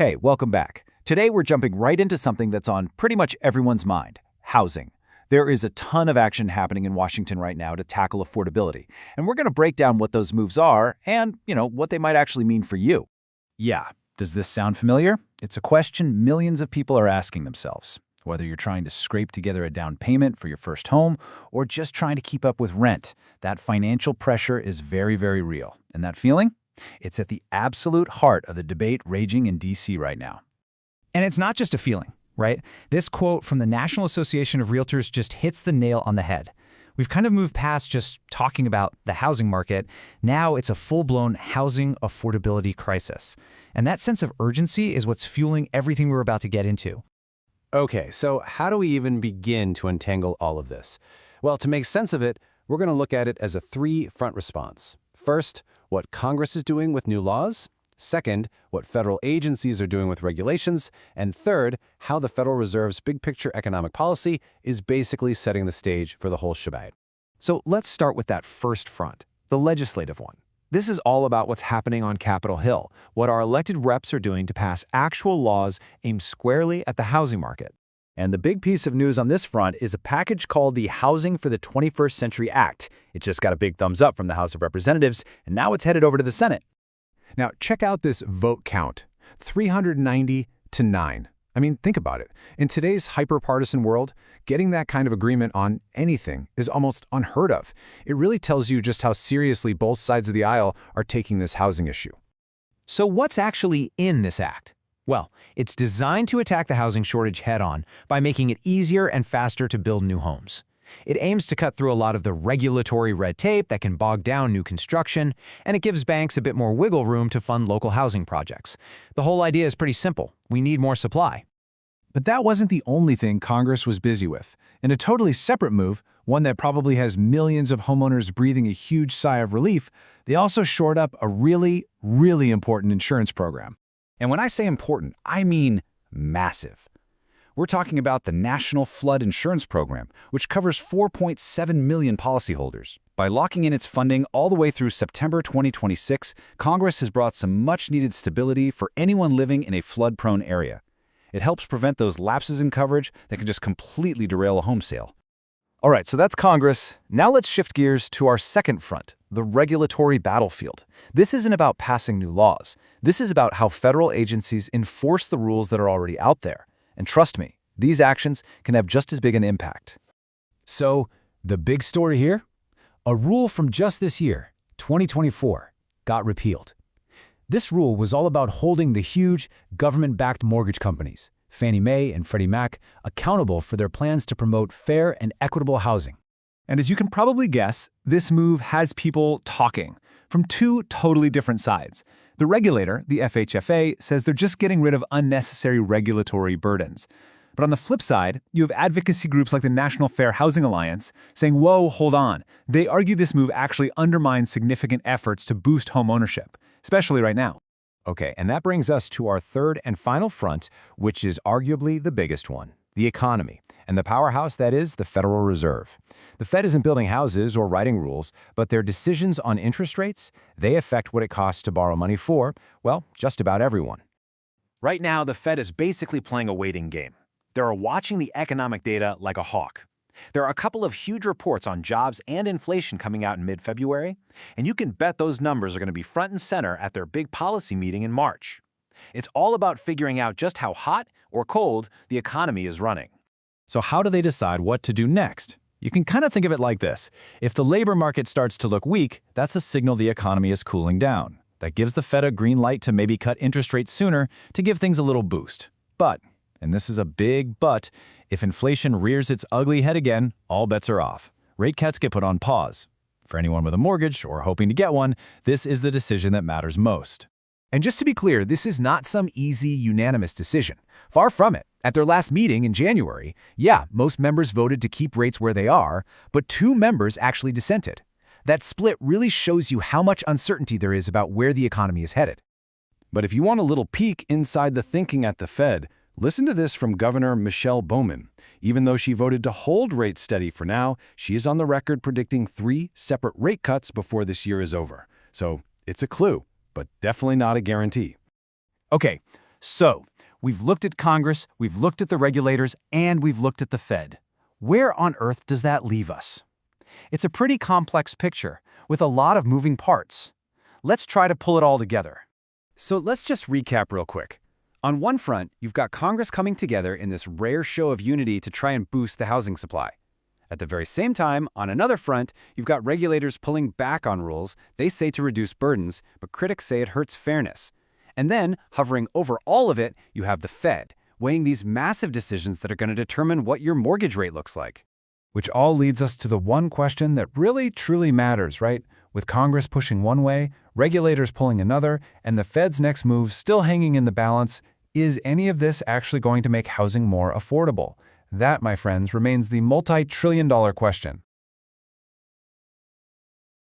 Hey, welcome back. Today we're jumping right into something that's on pretty much everyone's mind: housing. There is a ton of action happening in Washington right now to tackle affordability, and we're going to break down what those moves are and, what they might actually mean for you. Yeah, does this sound familiar? It's a question millions of people are asking themselves. Whether you're trying to scrape together a down payment for your first home or just trying to keep up with rent, that financial pressure is very, very real. And that feeling? It's at the absolute heart of the debate raging in D.C. right now. And it's not just a feeling, right? This quote from the National Association of Realtors just hits the nail on the head. We've kind of moved past just talking about the housing market. Now it's a full-blown housing affordability crisis. And that sense of urgency is what's fueling everything we're about to get into. Okay, so how do we even begin to untangle all of this? Well, to make sense of it, we're going to look at it as a three-front response. First, what Congress is doing with new laws. Second, what federal agencies are doing with regulations. And third, how the Federal Reserve's big-picture economic policy is basically setting the stage for the whole shebang. So let's start with that first front, the legislative one. This is all about what's happening on Capitol Hill, what our elected reps are doing to pass actual laws aimed squarely at the housing market. And the big piece of news on this front is a package called the Housing for the 21st Century Act. It just got a big thumbs up from the House of Representatives, and now it's headed over to the Senate. Now, check out this vote count, 390 to 9. I mean, think about it. In today's hyper-partisan world, getting that kind of agreement on anything is almost unheard of. It really tells you just how seriously both sides of the aisle are taking this housing issue. So what's actually in this act? Well, it's designed to attack the housing shortage head-on by making it easier and faster to build new homes. It aims to cut through a lot of the regulatory red tape that can bog down new construction, and it gives banks a bit more wiggle room to fund local housing projects. The whole idea is pretty simple. We need more supply. But that wasn't the only thing Congress was busy with. In a totally separate move, one that probably has millions of homeowners breathing a huge sigh of relief, they also shored up a really, really important insurance program. And when I say important, I mean massive. We're talking about the National Flood Insurance Program, which covers 4.7 million policyholders. By locking in its funding all the way through September 2026, Congress has brought some much-needed stability for anyone living in a flood-prone area. It helps prevent those lapses in coverage that can just completely derail a home sale. All right, so that's Congress. Now let's shift gears to our second front, the regulatory battlefield. This isn't about passing new laws. This is about how federal agencies enforce the rules that are already out there. And trust me, these actions can have just as big an impact. So, the big story here? A rule from just this year, 2024, got repealed. This rule was all about holding the huge government-backed mortgage companies, Fannie Mae and Freddie Mac, accountable for their plans to promote fair and equitable housing. And as you can probably guess, this move has people talking from two totally different sides. The regulator, the FHFA, says they're just getting rid of unnecessary regulatory burdens. But on the flip side, you have advocacy groups like the National Fair Housing Alliance saying, whoa, hold on. They argue this move actually undermines significant efforts to boost home ownership, especially right now. Okay, and that brings us to our third and final front, which is arguably the biggest one, the economy, and the powerhouse that is the Federal Reserve. The Fed isn't building houses or writing rules, but their decisions on interest rates, they affect what it costs to borrow money for, well, just about everyone. Right now, the Fed is basically playing a waiting game. They're watching the economic data like a hawk. There are a couple of huge reports on jobs and inflation coming out in mid-February, and you can bet those numbers are going to be front and center at their big policy meeting in March. It's all about figuring out just how hot or cold the economy is running. So how do they decide what to do next? You can kind of think of it like this. If the labor market starts to look weak, that's a signal the economy is cooling down. That gives the Fed a green light to maybe cut interest rates sooner to give things a little boost. But, and this is a big but, if inflation rears its ugly head again, all bets are off. Rate cuts get put on pause. For anyone with a mortgage or hoping to get one, this is the decision that matters most. And just to be clear, this is not some easy, unanimous decision. Far from it. At their last meeting in January, yeah, most members voted to keep rates where they are, but 2 members actually dissented. That split really shows you how much uncertainty there is about where the economy is headed. But if you want a little peek inside the thinking at the Fed, listen to this from Governor Michelle Bowman. Even though she voted to hold rates steady for now, she is on the record predicting 3 separate rate cuts before this year is over. So it's a clue, but definitely not a guarantee. Okay, So, we've looked at Congress, we've looked at the regulators, and we've looked at the Fed. Where on earth does that leave us? It's a pretty complex picture, with a lot of moving parts. Let's try to pull it all together. So let's just recap real quick. On one front, you've got Congress coming together in this rare show of unity to try and boost the housing supply. At the very same time, on another front, you've got regulators pulling back on rules they say to reduce burdens, but critics say it hurts fairness. And then, hovering over all of it, you have the Fed, weighing these massive decisions that are going to determine what your mortgage rate looks like. Which all leads us to the one question that really, truly matters, right? With Congress pushing one way, regulators pulling another, and the Fed's next move still hanging in the balance, is any of this actually going to make housing more affordable? That, my friends, remains the multi-trillion-dollar question.